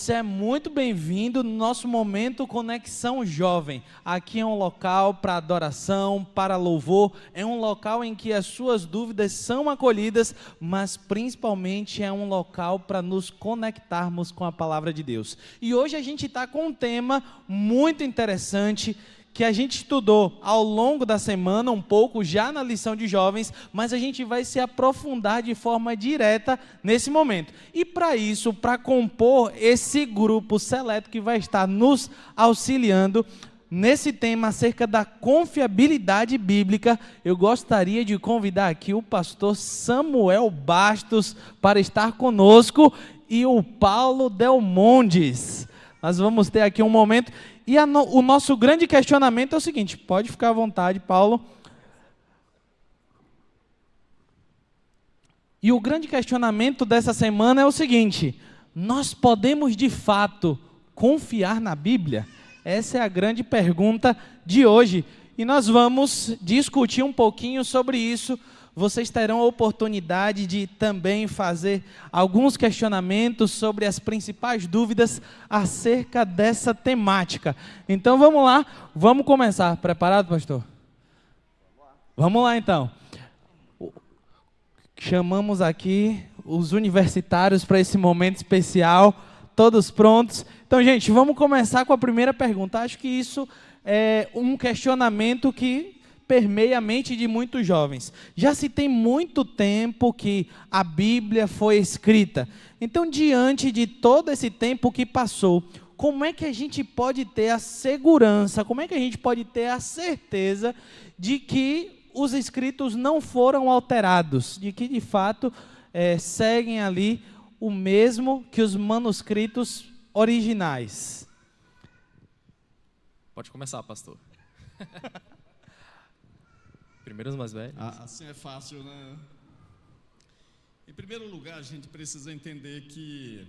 Você é muito bem-vindo no nosso momento Conexão Jovem. Aqui é um local para adoração, para louvor, é um local em que as suas dúvidas são acolhidas, mas principalmente é um local para nos conectarmos com a palavra de Deus. E hoje a gente está com um tema muito interessante, que a gente estudou ao longo da semana, um pouco já na lição de jovens, mas a gente vai se aprofundar de forma direta nesse momento. E para isso, para compor esse grupo seleto que vai estar nos auxiliando nesse tema acerca da confiabilidade bíblica, eu gostaria de convidar aqui o pastor Samuel Bastos para estar conosco e o Paulo Delmondes. Nós vamos ter aqui um momento, e o nosso grande questionamento é o seguinte, pode ficar à vontade, Paulo. E o grande questionamento dessa semana é o seguinte, nós podemos de fato confiar na Bíblia? Essa é a grande pergunta de hoje, e nós vamos discutir um pouquinho sobre isso. Vocês terão a oportunidade de também fazer alguns questionamentos sobre as principais dúvidas acerca dessa temática. Então vamos lá, vamos começar. Preparado, pastor? Vamos lá então. Chamamos aqui os universitários para esse momento especial, todos prontos. Então, gente, vamos começar com a primeira pergunta. Acho que isso é um questionamento que permeia a mente de muitos jovens. Já se tem muito tempo que a Bíblia foi escrita. Então, diante de todo esse tempo que passou, como é que a gente pode ter a segurança, como é que a gente pode ter a certeza de que os escritos não foram alterados, de que de fato seguem ali o mesmo que os manuscritos originais? Pode começar, pastor. Primeiro os mais velhos. Assim é fácil, né? Em primeiro lugar, a gente precisa entender que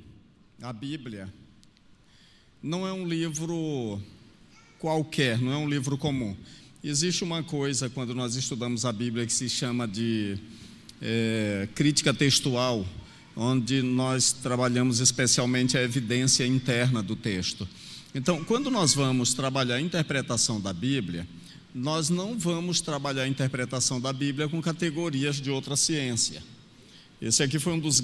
a Bíblia não é um livro qualquer, não é um livro comum. Existe uma coisa, quando nós estudamos a Bíblia, que se chama de crítica textual, onde nós trabalhamos especialmente a evidência interna do texto. Então, quando nós vamos trabalhar a interpretação da Bíblia, nós não vamos trabalhar a interpretação da Bíblia com categorias de outra ciência. Esse aqui foi uma das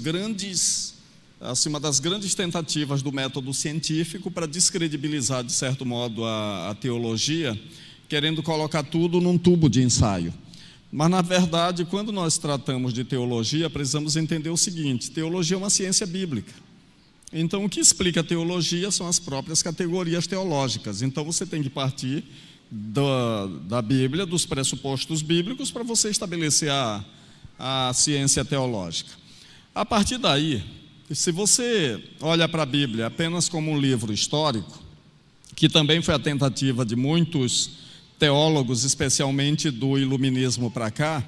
grandes tentativas do método científico para descredibilizar, de certo modo, a teologia, querendo colocar tudo num tubo de ensaio. Mas, na verdade, quando nós tratamos de teologia, precisamos entender o seguinte: teologia é uma ciência bíblica. Então, o que explica a teologia são as próprias categorias teológicas. Então, você tem que partir da Bíblia, dos pressupostos bíblicos, para você estabelecer a ciência teológica. A partir daí, se você olha para a Bíblia apenas como um livro histórico, que também foi a tentativa de muitos teólogos, especialmente do iluminismo para cá,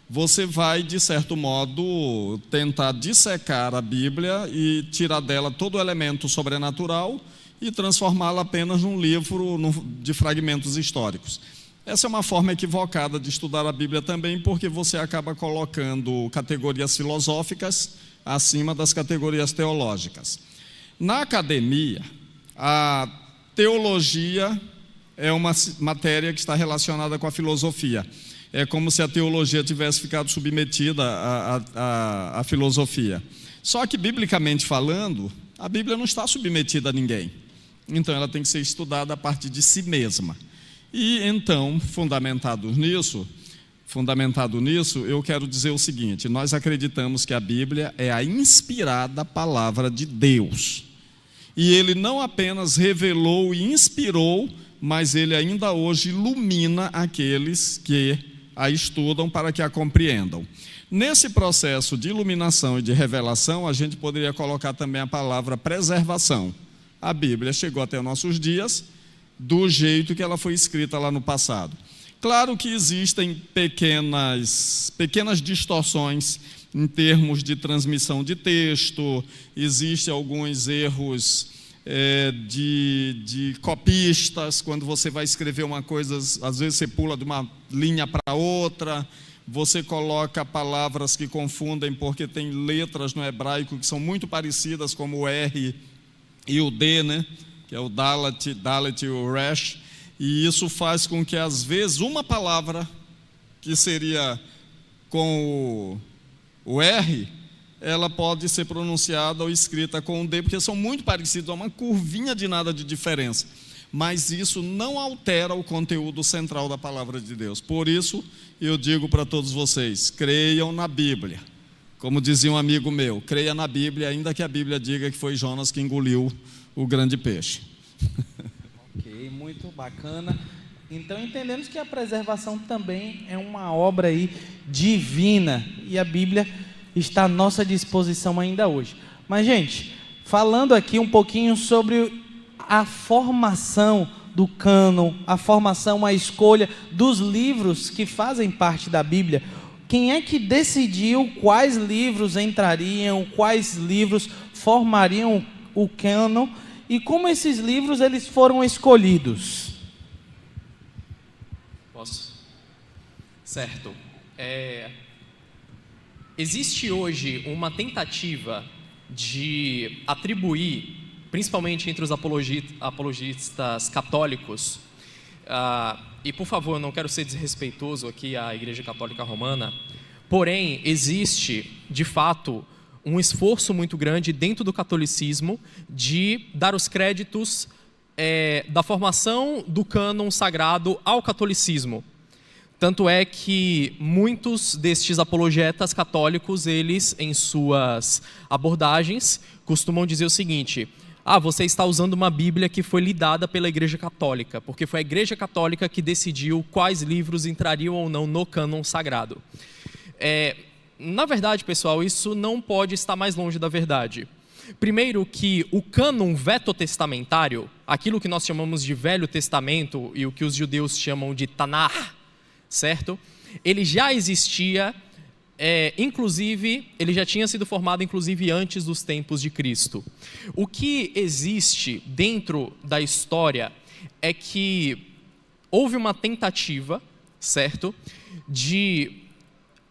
você vai, de certo modo, tentar dissecar a Bíblia e tirar dela todo o elemento sobrenatural e transformá-la apenas num livro de fragmentos históricos. Essa é uma forma equivocada de estudar a Bíblia também, porque você acaba colocando categorias filosóficas acima das categorias teológicas. Na academia, a teologia é uma matéria que está relacionada com a filosofia. É como se a teologia tivesse ficado submetida à filosofia. Só que, biblicamente falando, a Bíblia não está submetida a ninguém. Então, ela tem que ser estudada a partir de si mesma. E, então, fundamentado nisso, eu quero dizer o seguinte: nós acreditamos que a Bíblia é a inspirada palavra de Deus. E Ele não apenas revelou e inspirou, mas Ele ainda hoje ilumina aqueles que a estudam para que a compreendam. Nesse processo de iluminação e de revelação, a gente poderia colocar também a palavra preservação. A Bíblia chegou até nossos dias do jeito que ela foi escrita lá no passado. Claro que existem pequenas distorções em termos de transmissão de texto, existem alguns erros de copistas. Quando você vai escrever uma coisa, às vezes você pula de uma linha para outra, você coloca palavras que confundem, porque tem letras no hebraico que são muito parecidas, como o R e o D, né, que é o Dalet e o Resh, e isso faz com que, às vezes, uma palavra que seria com o R, ela pode ser pronunciada ou escrita com o D, porque são muito parecidos, é uma curvinha de nada de diferença. Mas isso não altera o conteúdo central da palavra de Deus. Por isso, eu digo para todos vocês, creiam na Bíblia. Como dizia um amigo meu, creia na Bíblia, ainda que a Bíblia diga que foi Jonas que engoliu o grande peixe. Ok, muito bacana. Então entendemos que a preservação também é uma obra aí divina, e a Bíblia está à nossa disposição ainda hoje. Mas, gente, falando aqui um pouquinho sobre a formação do cânon, a formação, a escolha dos livros que fazem parte da Bíblia, quem é que decidiu quais livros entrariam, quais livros formariam o cânon, e como esses livros eles foram escolhidos? Posso? Certo. Existe hoje uma tentativa de atribuir, principalmente entre os apologistas católicos, e por favor, não quero ser desrespeitoso aqui à Igreja Católica Romana, porém, existe, de fato, um esforço muito grande dentro do catolicismo de dar os créditos da formação do cânon sagrado ao catolicismo. Tanto é que muitos destes apologetas católicos, eles, em suas abordagens, costumam dizer o seguinte: você está usando uma Bíblia que foi lhe dada pela Igreja Católica, porque foi a Igreja Católica que decidiu quais livros entrariam ou não no cânon sagrado. Na verdade, pessoal, isso não pode estar mais longe da verdade. Primeiro que o cânon vetotestamentário, aquilo que nós chamamos de Velho Testamento e o que os judeus chamam de Tanar, certo? Ele já existia, inclusive, ele já tinha sido formado inclusive antes dos tempos de Cristo. O que existe dentro da história é que houve uma tentativa, certo, de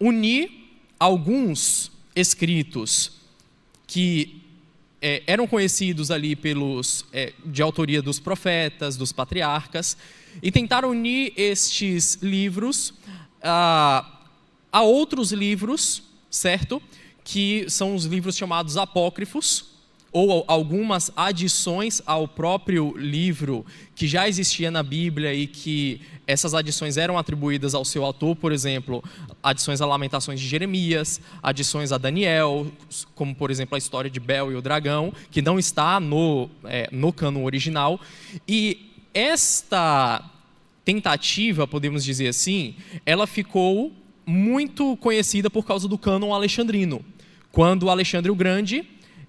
unir alguns escritos que eram conhecidos ali de autoria dos profetas, dos patriarcas, e tentaram unir estes livros a outros livros, certo? Que são os livros chamados apócrifos, ou algumas adições ao próprio livro que já existia na Bíblia e que essas adições eram atribuídas ao seu autor, por exemplo, adições a Lamentações de Jeremias, adições a Daniel, como por exemplo a história de Bel e o dragão, que não está no cânon original. E esta tentativa, podemos dizer assim, ela ficou muito conhecida por causa do cânon alexandrino, quando Alexandre o Grande,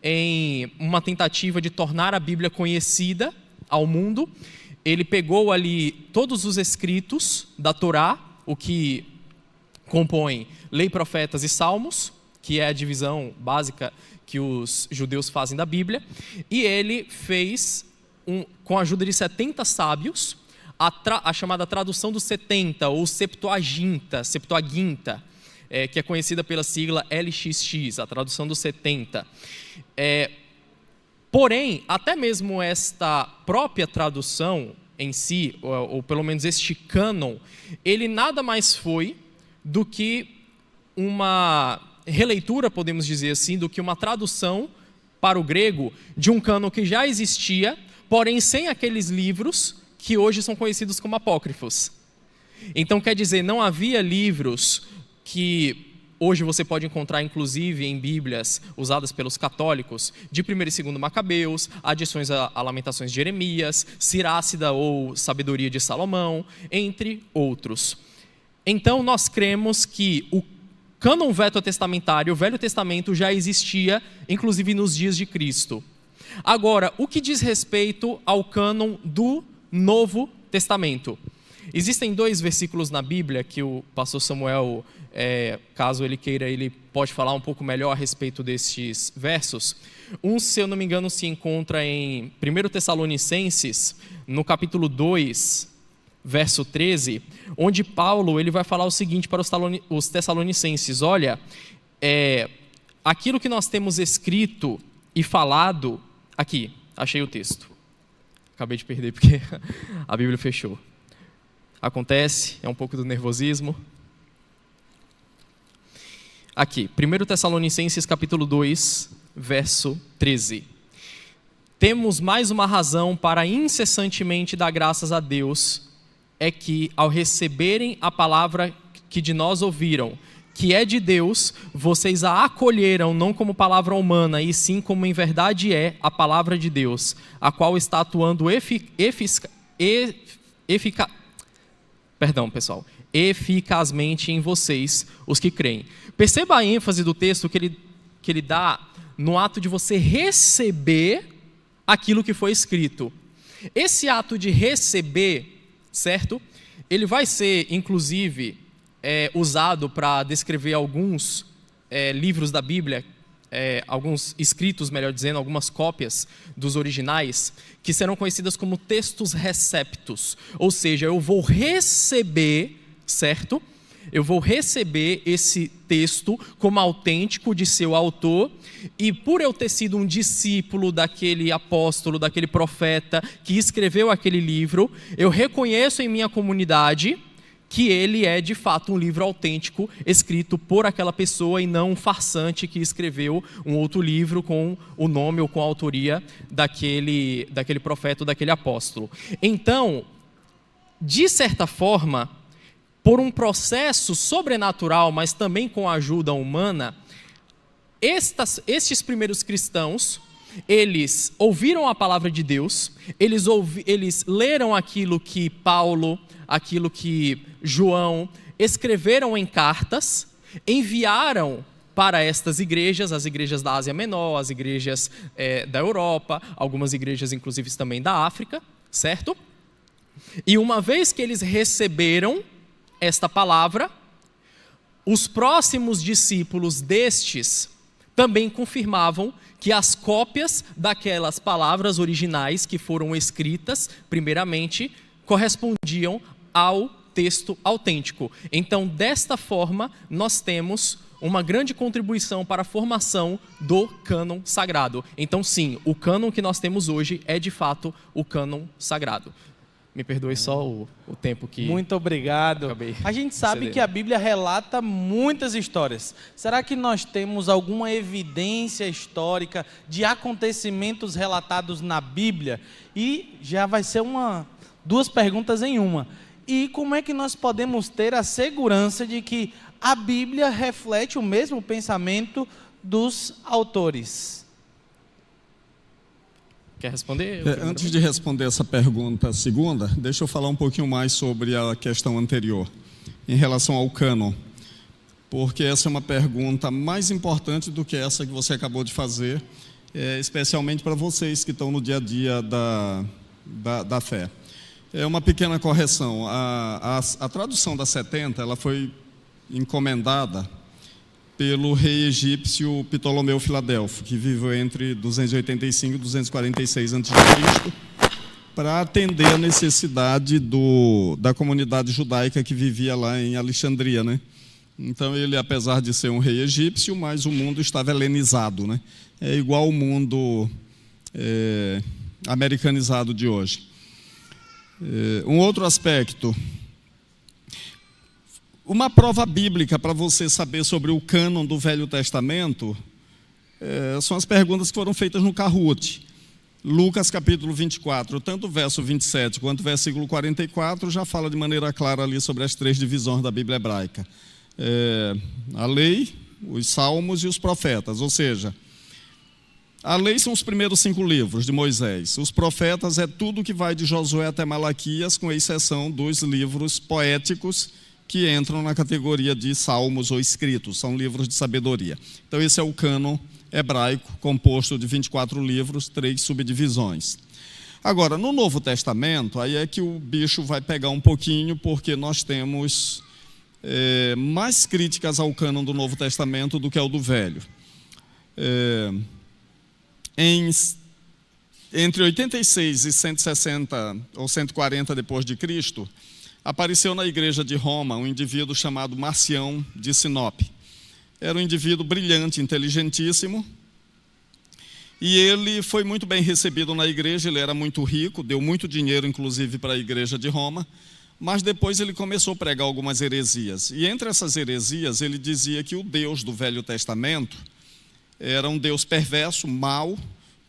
em uma tentativa de tornar a Bíblia conhecida ao mundo, ele pegou ali todos os escritos da Torá, o que compõe Lei, Profetas e Salmos, que é a divisão básica que os judeus fazem da Bíblia, e ele fez, com a ajuda de 70 sábios, a chamada tradução dos 70, ou Septuaginta, que é conhecida pela sigla LXX, a tradução dos 70. Porém, até mesmo esta própria tradução em si, ou pelo menos este cânon, ele nada mais foi do que uma releitura, podemos dizer assim, do que uma tradução para o grego de um cânon que já existia, porém sem aqueles livros que hoje são conhecidos como apócrifos. Então, quer dizer, não havia livros que hoje você pode encontrar, inclusive, em Bíblias usadas pelos católicos, de 1º e 2º Macabeus, adições a Lamentações de Jeremias, Sirácida ou Sabedoria de Salomão, entre outros. Então, nós cremos que o cânon vetotestamentário, o Velho Testamento, já existia, inclusive nos dias de Cristo. Agora, o que diz respeito ao cânon do Novo Testamento? Existem 2 versículos na Bíblia que o pastor Samuel, caso ele queira, ele pode falar um pouco melhor a respeito destes versos. Um, se eu não me engano, se encontra em 1 Tessalonicenses, no capítulo 2, verso 13, onde Paulo ele vai falar o seguinte para os tessalonicenses: olha, aquilo que nós temos escrito e falado aqui, Achei o texto. Acabei de perder porque a Bíblia fechou. Acontece, é um pouco do nervosismo. Aqui, 1 Tessalonicenses capítulo 2, verso 13. Temos mais uma razão para incessantemente dar graças a Deus, é que ao receberem a palavra que de nós ouviram, que é de Deus, vocês a acolheram não como palavra humana, e sim como em verdade é a palavra de Deus, a qual está atuando eficazmente em vocês, os que creem. Perceba a ênfase do texto que ele dá no ato de você receber aquilo que foi escrito. Esse ato de receber, certo? Ele vai ser, inclusive, usado para descrever alguns livros da Bíblia, alguns escritos, melhor dizendo, algumas cópias dos originais, que serão conhecidas como textos receptos. Ou seja, eu vou receber, certo? Eu vou receber esse texto como autêntico de seu autor, e por eu ter sido um discípulo daquele apóstolo, daquele profeta que escreveu aquele livro, eu reconheço em minha comunidade que ele é de fato um livro autêntico, escrito por aquela pessoa e não um farsante que escreveu um outro livro com o nome ou com a autoria daquele profeta ou daquele apóstolo. Então, de certa forma, por um processo sobrenatural, mas também com a ajuda humana, estes primeiros cristãos, eles ouviram a palavra de Deus, eles leram aquilo que Paulo, aquilo que João escreveram em cartas, enviaram para estas igrejas, as igrejas da Ásia Menor, as igrejas da Europa, algumas igrejas inclusive também da África, certo? E uma vez que eles receberam esta palavra, os próximos discípulos destes também confirmavam que as cópias daquelas palavras originais que foram escritas, primeiramente, correspondiam ao texto autêntico. Então, desta forma, nós temos uma grande contribuição para a formação do cânon sagrado. Então, sim, o cânon que nós temos hoje é, de fato, o cânon sagrado. Me perdoe só o tempo que... Muito obrigado. A gente sabe que a Bíblia relata muitas histórias. Será que nós temos alguma evidência histórica de acontecimentos relatados na Bíblia? E já vai ser duas perguntas em uma. E como é que nós podemos ter a segurança de que a Bíblia reflete o mesmo pensamento dos autores? Quer responder? Antes de responder essa pergunta segunda, deixa eu falar um pouquinho mais sobre a questão anterior, em relação ao cânon, porque essa é uma pergunta mais importante do que essa que você acabou de fazer, especialmente para vocês que estão no dia a dia da fé. É uma pequena correção, a tradução da 70, ela foi encomendada pelo rei egípcio Ptolomeu Filadelfo, que viveu entre 285 e 246 a.C., para atender a necessidade da comunidade judaica que vivia lá em Alexandria, né? Então ele, apesar de ser um rei egípcio, mas o mundo estava helenizado, né? É igual ao mundo americanizado de hoje. Um outro aspecto, uma prova bíblica para você saber sobre o cânon do Velho Testamento são as perguntas que foram feitas no Kahoot. Lucas capítulo 24, tanto o verso 27 quanto o versículo 44 já fala de maneira clara ali sobre as 3 divisões da Bíblia hebraica. A lei, os salmos e os profetas, ou seja, a lei são os primeiros 5 livros de Moisés. Os profetas é tudo que vai de Josué até Malaquias, com exceção dos livros poéticos que entram na categoria de salmos ou escritos, são livros de sabedoria. Então esse é o cânon hebraico, composto de 24 livros, 3 subdivisões. Agora, no Novo Testamento, aí é que o bicho vai pegar um pouquinho, porque nós temos mais críticas ao cânon do Novo Testamento do que ao do Velho. Entre 86 e 160 ou 140 depois de Cristo, apareceu na igreja de Roma um indivíduo chamado Marcião de Sinope. Era um indivíduo brilhante, inteligentíssimo, E ele foi muito bem recebido na igreja, ele era muito rico, deu muito dinheiro, inclusive, para a igreja de Roma, mas depois ele começou a pregar algumas heresias. E entre essas heresias, ele dizia que o Deus do Velho Testamento era um Deus perverso, mau,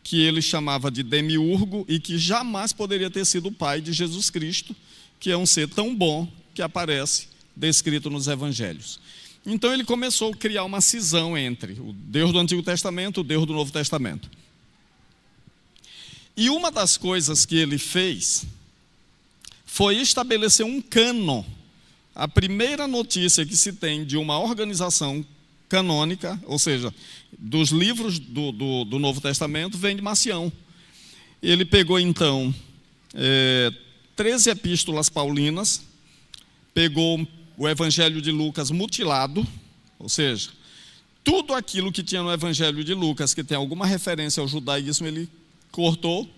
que ele chamava de demiurgo e que jamais poderia ter sido o pai de Jesus Cristo, que é um ser tão bom que aparece descrito nos evangelhos. Então ele começou a criar uma cisão entre o Deus do Antigo Testamento e o Deus do Novo Testamento. E uma das coisas que ele fez foi estabelecer um cânon. A primeira notícia que se tem de uma organização canônica, ou seja, dos livros do Novo Testamento, vem de Marcião. Ele pegou então 13 epístolas paulinas, pegou o Evangelho de Lucas mutilado, ou seja, tudo aquilo que tinha no Evangelho de Lucas, que tem alguma referência ao judaísmo, ele cortou,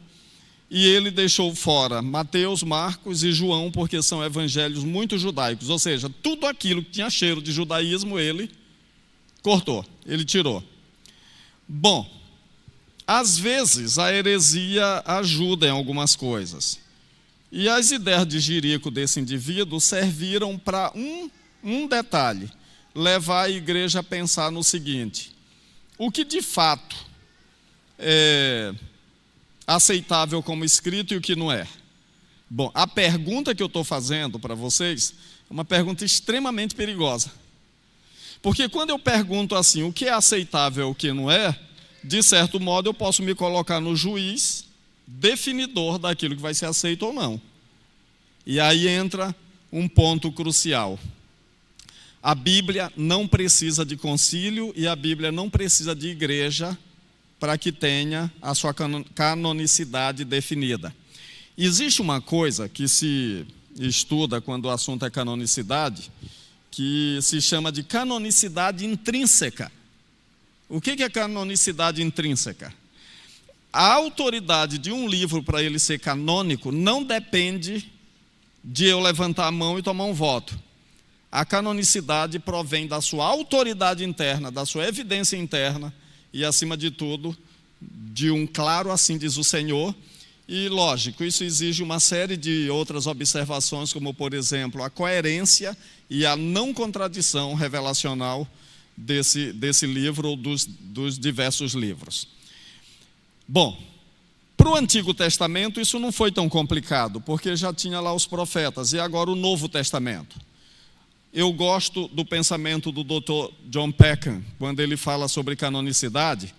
e ele deixou fora Mateus, Marcos e João, porque são evangelhos muito judaicos, ou seja, tudo aquilo que tinha cheiro de judaísmo, ele cortou, ele tirou. Bom, às vezes a heresia ajuda em algumas coisas. E as ideias de jirico desse indivíduo serviram para um detalhe, levar a igreja a pensar no seguinte: o que de fato é aceitável como escrito e o que não é? Bom, a pergunta que eu estou fazendo para vocês é uma pergunta extremamente perigosa. Porque quando eu pergunto assim, o que é aceitável e o que não é, de certo modo eu posso me colocar no juiz definidor daquilo que vai ser aceito ou não. E aí entra um ponto crucial. A Bíblia não precisa de concílio e a Bíblia não precisa de igreja para que tenha a sua canonicidade definida. Existe uma coisa que se estuda quando o assunto é canonicidade, que se chama de canonicidade intrínseca. O que é canonicidade intrínseca? A autoridade de um livro para ele ser canônico não depende de eu levantar a mão e tomar um voto. A canonicidade provém da sua autoridade interna, da sua evidência interna e, acima de tudo, de um claro assim diz o Senhor. E, lógico, isso exige uma série de outras observações, como, por exemplo, a coerência e a não contradição revelacional desse livro ou dos diversos livros. Bom, para o Antigo Testamento isso não foi tão complicado, porque já tinha lá os profetas, e agora o Novo Testamento. Eu gosto do pensamento do Dr. John Peckham, quando ele fala sobre canonicidade,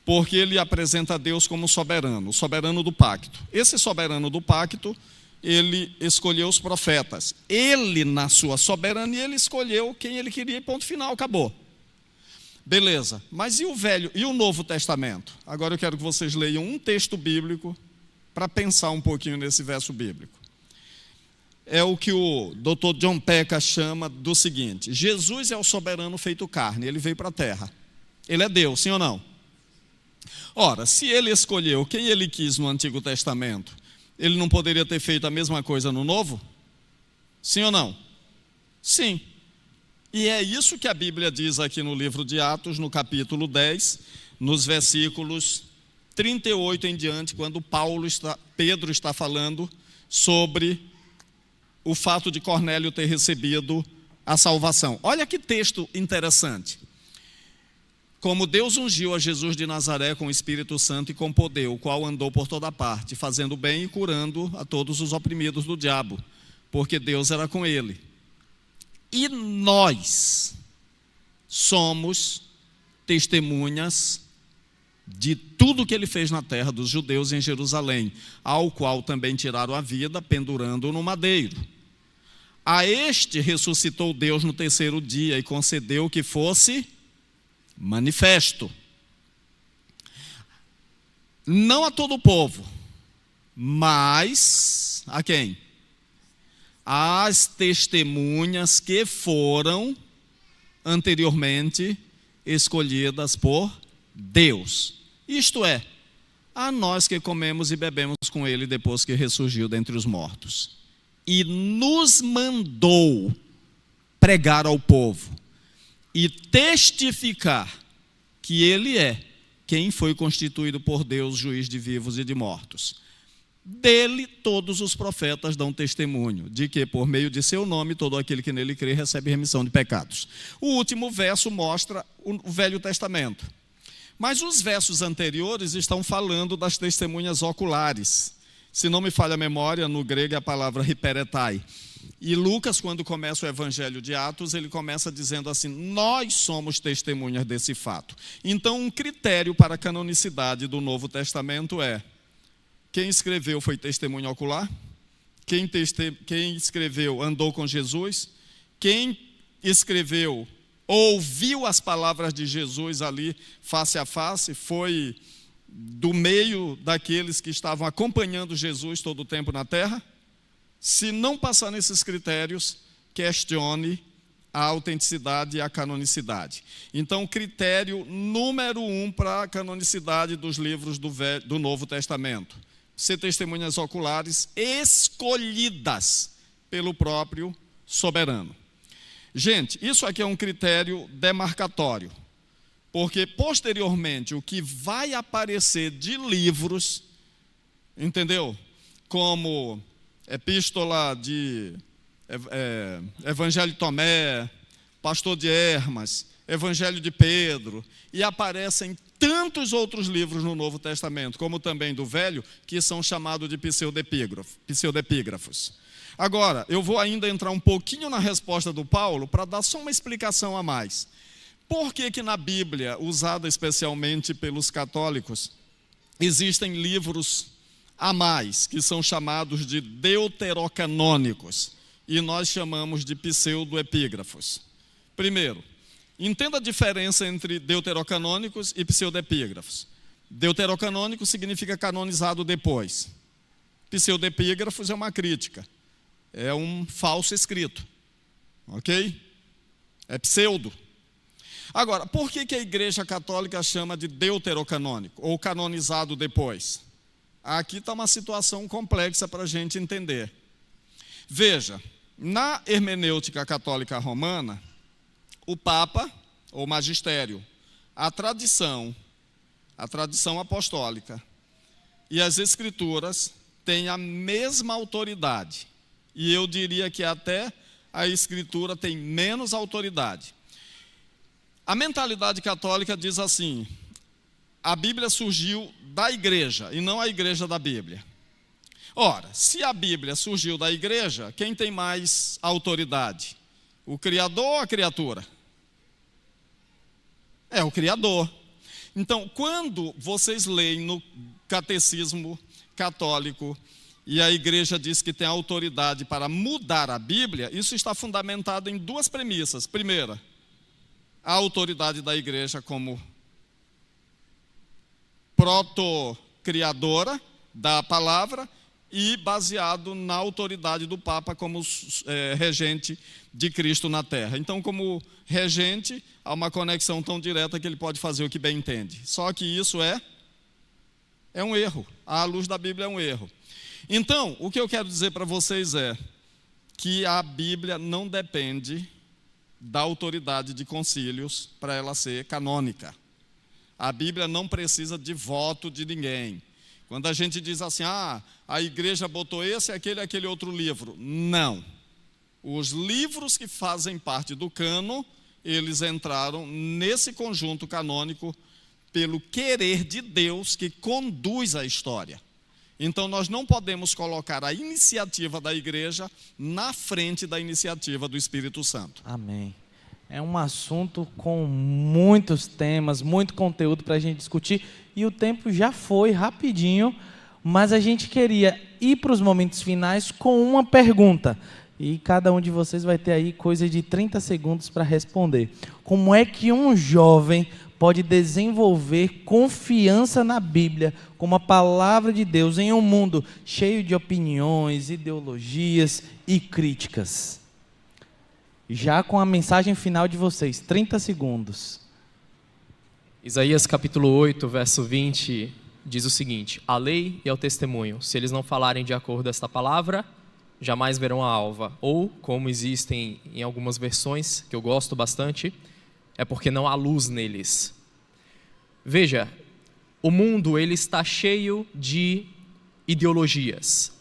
porque ele apresenta Deus como soberano, o soberano do pacto. Esse soberano do pacto, ele escolheu os profetas. Ele, na sua soberania, ele escolheu quem ele queria e ponto final, acabou. Beleza, mas e o Velho e o Novo Testamento? Agora eu quero que vocês leiam um texto bíblico para pensar um pouquinho nesse verso bíblico. É o que o Dr. John Peckham chama do seguinte: Jesus é o soberano feito carne, ele veio para a terra. Ele é Deus, sim ou não? Ora, se ele escolheu quem ele quis no Antigo Testamento, ele não poderia ter feito a mesma coisa no Novo? Sim ou não? Sim. E é isso que a Bíblia diz aqui no livro de Atos, no capítulo 10, nos versículos 38 em diante, quando Pedro está falando sobre o fato de Cornélio ter recebido a salvação. Olha que texto interessante. Como Deus ungiu a Jesus de Nazaré com o Espírito Santo e com poder, o qual andou por toda parte, fazendo bem e curando a todos os oprimidos do diabo, porque Deus era com ele. E nós somos testemunhas de tudo que ele fez na terra dos judeus em Jerusalém, ao qual também tiraram a vida, pendurando-o no madeiro. A este ressuscitou Deus no terceiro dia e concedeu que fosse manifesto. Não a todo o povo, mas a quem? As testemunhas que foram anteriormente escolhidas por Deus. Isto é, a nós que comemos e bebemos com ele depois que ressurgiu dentre os mortos. E nos mandou pregar ao povo e testificar que ele é quem foi constituído por Deus, juiz de vivos e de mortos. Dele todos os profetas dão testemunho, de que por meio de seu nome todo aquele que nele crê recebe remissão de pecados. O último verso mostra o Velho Testamento. Mas os versos anteriores estão falando das testemunhas oculares. Se não me falha a memória, no grego é a palavra hiperetai. E Lucas, quando começa o Evangelho de Atos, ele começa dizendo assim: nós somos testemunhas desse fato. Então, um critério para a canonicidade do Novo Testamento é: quem escreveu foi testemunho ocular? Quem escreveu andou com Jesus? Quem escreveu ouviu as palavras de Jesus ali face a face? Foi do meio daqueles que estavam acompanhando Jesus todo o tempo na terra? Se não passar nesses critérios, questione a autenticidade e a canonicidade. Então, critério número 1 para a canonicidade dos livros do Novo Testamento: ser testemunhas oculares escolhidas pelo próprio soberano. Gente, isso aqui é um critério demarcatório, porque posteriormente o que vai aparecer de livros, entendeu? Como Epístola de Evangelho de Tomé, Pastor de Hermas, Evangelho de Pedro, e aparecem tantos outros livros no Novo Testamento, como também do Velho, que são chamados de pseudepígrafos. Agora, eu vou ainda entrar um pouquinho na resposta do Paulo, para dar só uma explicação a mais. Por que na Bíblia, usada especialmente pelos católicos, existem livros a mais, que são chamados de deuterocanônicos, e nós chamamos de pseudoepígrafos? Primeiro, entenda a diferença entre deuterocanônicos e pseudepígrafos. Deuterocanônico significa canonizado depois. Pseudepígrafos é uma crítica, é um falso escrito, ok? É pseudo. Agora, por que a Igreja Católica chama de deuterocanônico, ou canonizado depois? Aqui está uma situação complexa para a gente entender. Veja, na hermenêutica católica romana, o Papa, ou magistério, a tradição apostólica e as escrituras têm a mesma autoridade. E eu diria que até a escritura tem menos autoridade. A mentalidade católica diz assim: a Bíblia surgiu da igreja e não a igreja da Bíblia. Ora, se a Bíblia surgiu da igreja, quem tem mais autoridade? O Criador ou a criatura? É o Criador. Então, quando vocês leem no catecismo católico e a igreja diz que tem autoridade para mudar a Bíblia, isso está fundamentado em duas premissas. Primeira, a autoridade da igreja como proto-criadora da palavra, e baseado na autoridade do Papa como regente de Cristo na terra. Então, como regente, há uma conexão tão direta que ele pode fazer o que bem entende. Só que isso é um erro. À luz da Bíblia é um erro. Então, o que eu quero dizer para vocês é que a Bíblia não depende da autoridade de concílios para ela ser canônica. A Bíblia não precisa de voto de ninguém. Quando a gente diz assim: a igreja botou esse, aquele outro livro. Não. Os livros que fazem parte do cânon, eles entraram nesse conjunto canônico pelo querer de Deus que conduz a história. Então, nós não podemos colocar a iniciativa da igreja na frente da iniciativa do Espírito Santo. Amém. É um assunto com muitos temas, muito conteúdo para a gente discutir, e o tempo já foi rapidinho, mas a gente queria ir para os momentos finais com uma pergunta, e cada um de vocês vai ter aí coisa de 30 segundos para responder. Como é que um jovem pode desenvolver confiança na Bíblia, como a palavra de Deus, em um mundo cheio de opiniões, ideologias e críticas? Já com a mensagem final de vocês, 30 segundos. Isaías capítulo 8, verso 20, diz o seguinte: a lei e o testemunho, se eles não falarem de acordo com esta palavra, jamais verão a alva. Ou, como existem em algumas versões, que eu gosto bastante, é porque não há luz neles. Veja, o mundo ele está cheio de ideologias.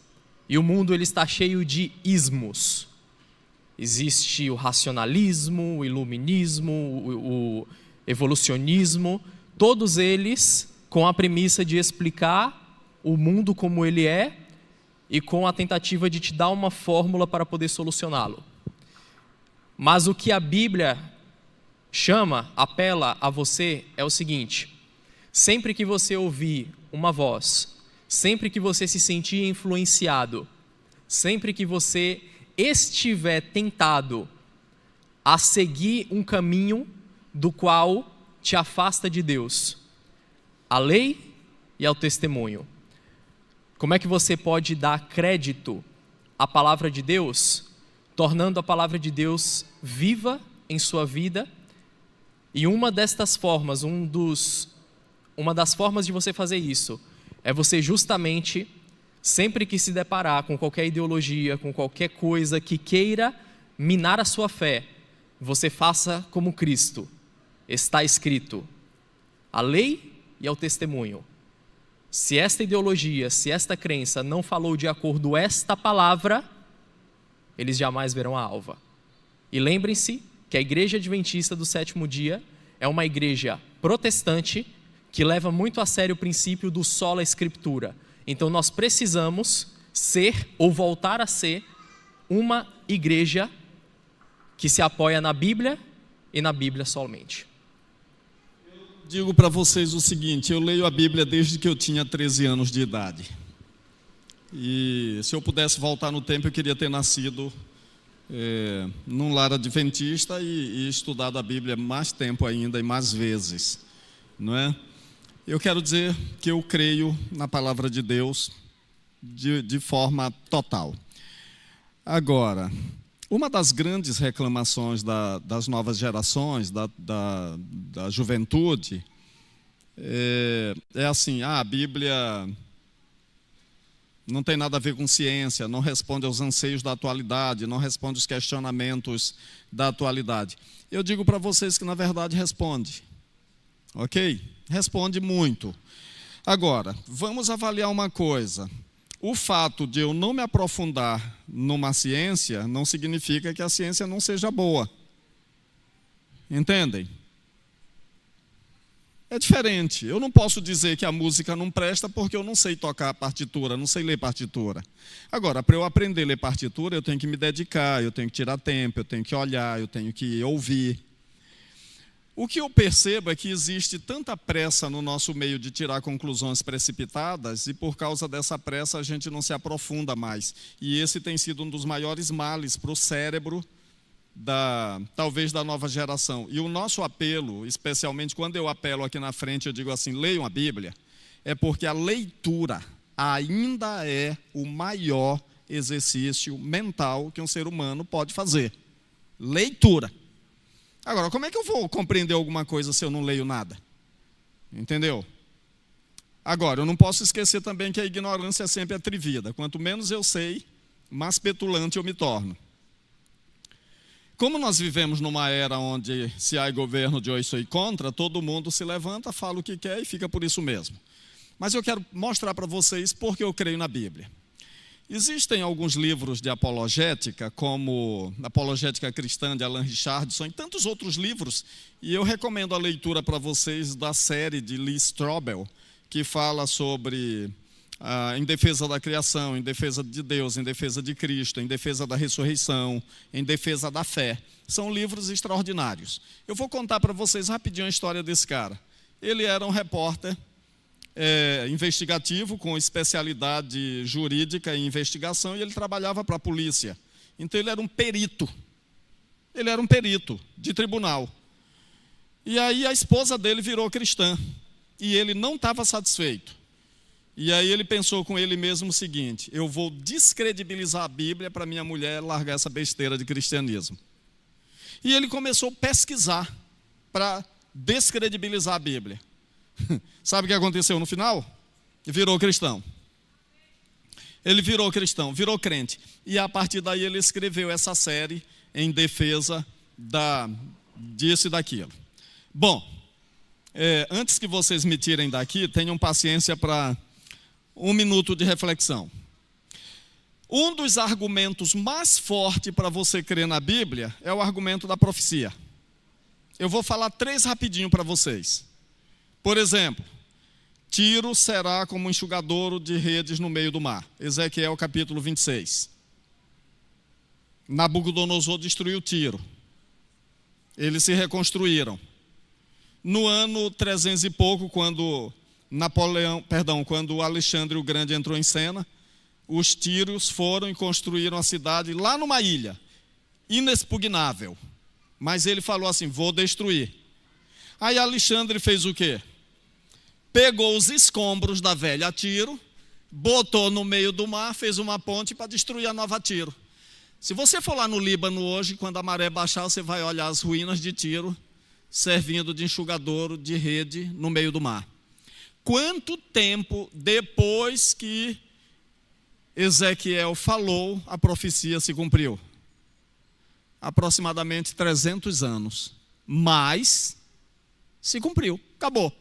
E o mundo ele está cheio de ismos. Existe o racionalismo, o iluminismo, o evolucionismo, todos eles com a premissa de explicar o mundo como ele é e com a tentativa de te dar uma fórmula para poder solucioná-lo. Mas o que a Bíblia apela a você é o seguinte: sempre que você ouvir uma voz, sempre que você se sentir influenciado, sempre que você estiver tentado a seguir um caminho do qual te afasta de Deus, à lei e ao testemunho, como é que você pode dar crédito à palavra de Deus, tornando a palavra de Deus viva em sua vida? E uma destas formas, uma das formas de você fazer isso, é você justamente, sempre que se deparar com qualquer ideologia, com qualquer coisa que queira minar a sua fé, você faça como Cristo. Está escrito, a lei e ao testemunho. Se esta ideologia, se esta crença não falou de acordo com esta palavra, eles jamais verão a alva. E lembrem-se que a Igreja Adventista do Sétimo Dia é uma igreja protestante que leva muito a sério o princípio do sola escritura. Então nós precisamos ser ou voltar a ser uma igreja que se apoia na Bíblia e na Bíblia somente. Digo para vocês o seguinte: eu leio a Bíblia desde que eu tinha 13 anos de idade. E se eu pudesse voltar no tempo, eu queria ter nascido num lar adventista e estudado a Bíblia mais tempo ainda e mais vezes, não é? Eu quero dizer que eu creio na palavra de Deus de forma total. Agora, uma das grandes reclamações das novas gerações, da juventude, é assim: a Bíblia não tem nada a ver com ciência, não responde aos anseios da atualidade, não responde aos questionamentos da atualidade. Eu digo para vocês que na verdade responde, ok? Responde muito. Agora, vamos avaliar uma coisa. O fato de eu não me aprofundar numa ciência não significa que a ciência não seja boa. Entendem? É diferente. Eu não posso dizer que a música não presta porque eu não sei tocar partitura, não sei ler partitura. Agora, para eu aprender a ler partitura, eu tenho que me dedicar, eu tenho que tirar tempo, eu tenho que olhar, eu tenho que ouvir. O que eu percebo é que existe tanta pressa no nosso meio de tirar conclusões precipitadas e por causa dessa pressa a gente não se aprofunda mais. E esse tem sido um dos maiores males para o cérebro talvez da nova geração. E o nosso apelo, especialmente quando eu apelo aqui na frente, eu digo assim: leiam a Bíblia, é porque a leitura ainda é o maior exercício mental que um ser humano pode fazer. Leitura. Agora, como é que eu vou compreender alguma coisa se eu não leio nada? Entendeu? Agora, eu não posso esquecer também que a ignorância sempre é atrevida. Quanto menos eu sei, mais petulante eu me torno. Como nós vivemos numa era onde se há governo de hoje e contra, todo mundo se levanta, fala o que quer e fica por isso mesmo. Mas eu quero mostrar para vocês por que eu creio na Bíblia. Existem alguns livros de apologética, como Apologética Cristã, de Alan Richardson, e tantos outros livros, e eu recomendo a leitura para vocês da série de Lee Strobel, que fala sobre em defesa da criação, em defesa de Deus, em defesa de Cristo, em defesa da ressurreição, em defesa da fé. São livros extraordinários. Eu vou contar para vocês rapidinho a história desse cara. Ele era um repórter investigativo com especialidade jurídica em investigação e ele trabalhava para a polícia. Então ele era um perito. Ele era um perito de tribunal. E aí a esposa dele virou cristã e ele não estava satisfeito. E aí ele pensou com ele mesmo o seguinte: eu vou descredibilizar a Bíblia para minha mulher largar essa besteira de cristianismo. E ele começou a pesquisar para descredibilizar a Bíblia. Sabe o que aconteceu no final? Virou cristão. Ele virou cristão, virou crente. E a partir daí ele escreveu essa série em defesa disso e daquilo. Bom, Antes que vocês me tirem daqui, tenham paciência para 1 minuto de reflexão. Um dos argumentos mais fortes para você crer na Bíblia é o argumento da profecia. Eu vou falar 3 rapidinho para vocês. Por exemplo, Tiro será como um enxugadouro de redes no meio do mar. Ezequiel capítulo 26. Nabucodonosor destruiu Tiro. Eles se reconstruíram. No ano 300 e pouco, quando Alexandre o Grande entrou em cena, os tírios foram e construíram a cidade lá numa ilha, inexpugnável. Mas ele falou assim, vou destruir. Aí Alexandre fez o quê? Pegou os escombros da velha Tiro, botou no meio do mar, fez uma ponte para destruir a nova Tiro. Se você for lá no Líbano hoje, quando a maré baixar, você vai olhar as ruínas de Tiro, servindo de enxugadouro de rede no meio do mar. Quanto tempo depois que Ezequiel falou, a profecia se cumpriu? Aproximadamente 300 anos. Mas se cumpriu, acabou.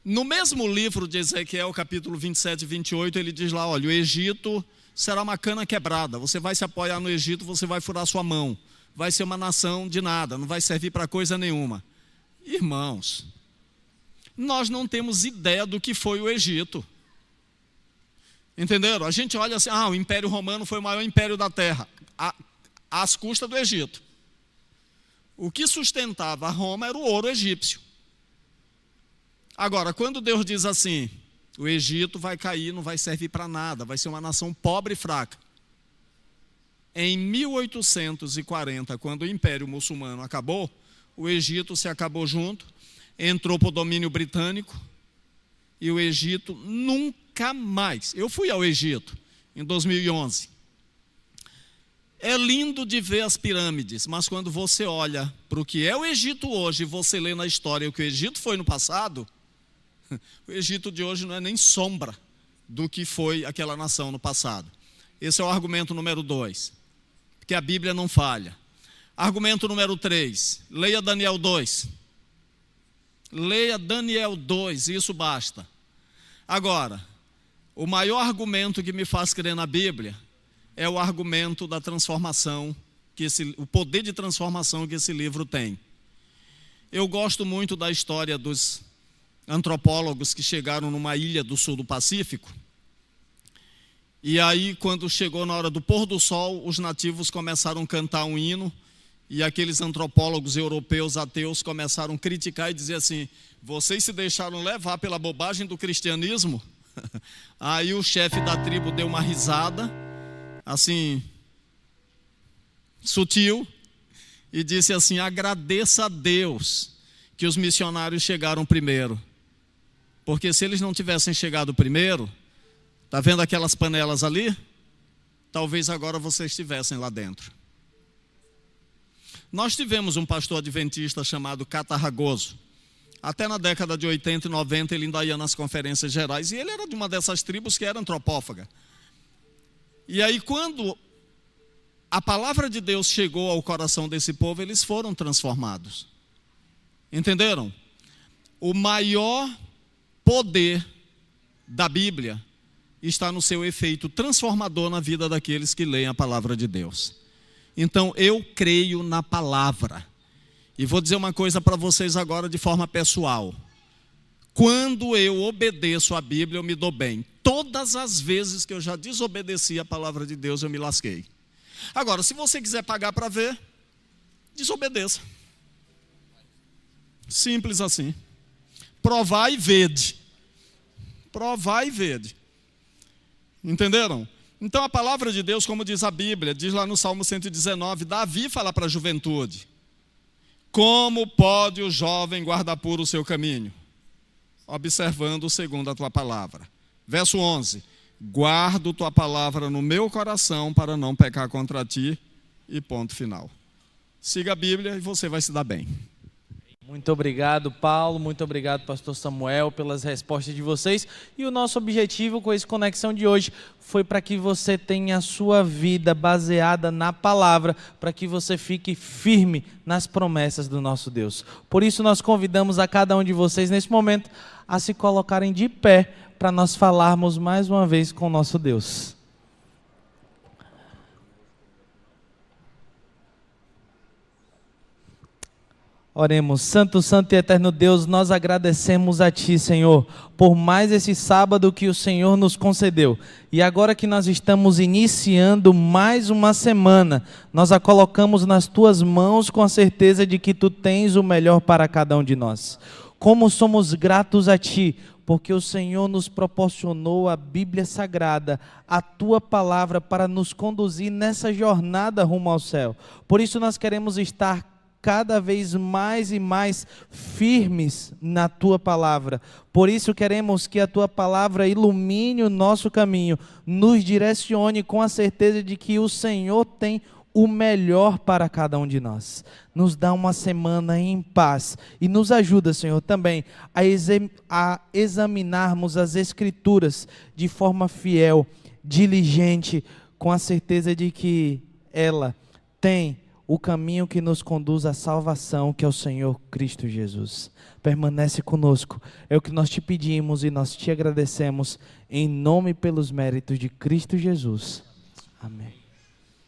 No mesmo livro de Ezequiel, capítulo 27 e 28, ele diz lá, olha, o Egito será uma cana quebrada, você vai se apoiar no Egito, você vai furar sua mão, vai ser uma nação de nada, não vai servir para coisa nenhuma. Irmãos, nós não temos ideia do que foi o Egito. Entenderam? A gente olha assim, o Império Romano foi o maior império da terra, às custas do Egito. O que sustentava Roma era o ouro egípcio. Agora, quando Deus diz assim, o Egito vai cair, não vai servir para nada, vai ser uma nação pobre e fraca. Em 1840, quando o Império Muçulmano acabou, o Egito se acabou junto, entrou para o domínio britânico, e o Egito nunca mais. Eu fui ao Egito em 2011. É lindo de ver as pirâmides, mas quando você olha para o que é o Egito hoje, e você lê na história o que o Egito foi no passado, o Egito de hoje não é nem sombra do que foi aquela nação no passado. Esse é o argumento número 2, porque a Bíblia não falha. Argumento número 3, leia Daniel 2. Leia Daniel 2, isso basta. Agora, o maior argumento que me faz crer na Bíblia é o argumento da transformação, o poder de transformação que esse livro tem. Eu gosto muito da história dos antropólogos que chegaram numa ilha do sul do Pacífico, e aí quando chegou na hora do pôr do sol, os nativos começaram a cantar um hino, e aqueles antropólogos europeus ateus começaram a criticar e dizer assim, vocês se deixaram levar pela bobagem do cristianismo? Aí o chefe da tribo deu uma risada, assim, sutil, e disse assim, agradeça a Deus que os missionários chegaram primeiro. Porque se eles não tivessem chegado primeiro, está vendo aquelas panelas ali? Talvez agora vocês estivessem lá dentro. Nós tivemos um pastor adventista chamado Catarragoso. Até na década de 80 e 90 ele ainda ia nas conferências gerais. E ele era de uma dessas tribos que era antropófaga. E aí quando a palavra de Deus chegou ao coração desse povo, eles foram transformados. Entenderam? O maior poder da Bíblia está no seu efeito transformador na vida daqueles que leem a palavra de Deus. Então eu creio na palavra. E vou dizer uma coisa para vocês agora de forma pessoal. Quando eu obedeço a Bíblia, eu me dou bem. Todas as vezes que eu já desobedeci a palavra de Deus, eu me lasquei. Agora, se você quiser pagar para ver, desobedeça. Simples assim. Provai e vede. Provar e vede. Entenderam? Então a palavra de Deus, como diz a Bíblia, diz lá no Salmo 119, Davi fala para a juventude, como pode o jovem guardar puro o seu caminho? Observando segundo a tua palavra. Verso 11, guardo tua palavra no meu coração para não pecar contra ti, e ponto final. Siga a Bíblia e você vai se dar bem. Muito obrigado, Paulo. Muito obrigado, pastor Samuel, pelas respostas de vocês. E o nosso objetivo com esse Conexão de hoje foi para que você tenha a sua vida baseada na palavra, para que você fique firme nas promessas do nosso Deus. Por isso, nós convidamos a cada um de vocês, nesse momento, a se colocarem de pé para nós falarmos mais uma vez com o nosso Deus. Oremos. Santo, santo e eterno Deus, nós agradecemos a Ti, Senhor, por mais esse sábado que o Senhor nos concedeu. E agora que nós estamos iniciando mais uma semana, nós a colocamos nas Tuas mãos com a certeza de que Tu tens o melhor para cada um de nós. Como somos gratos a Ti, porque o Senhor nos proporcionou a Bíblia Sagrada, a Tua Palavra, para nos conduzir nessa jornada rumo ao céu. Por isso nós queremos estar cada vez mais e mais firmes na Tua Palavra. Por isso queremos que a Tua Palavra ilumine o nosso caminho, nos direcione com a certeza de que o Senhor tem o melhor para cada um de nós. Nos dá uma semana em paz e nos ajuda, Senhor, também a examinarmos as Escrituras de forma fiel, diligente, com a certeza de que ela tem o caminho que nos conduz à salvação, que é o Senhor Cristo Jesus. Permanece conosco, é o que nós te pedimos e nós te agradecemos, em nome e pelos méritos de Cristo Jesus. Amém.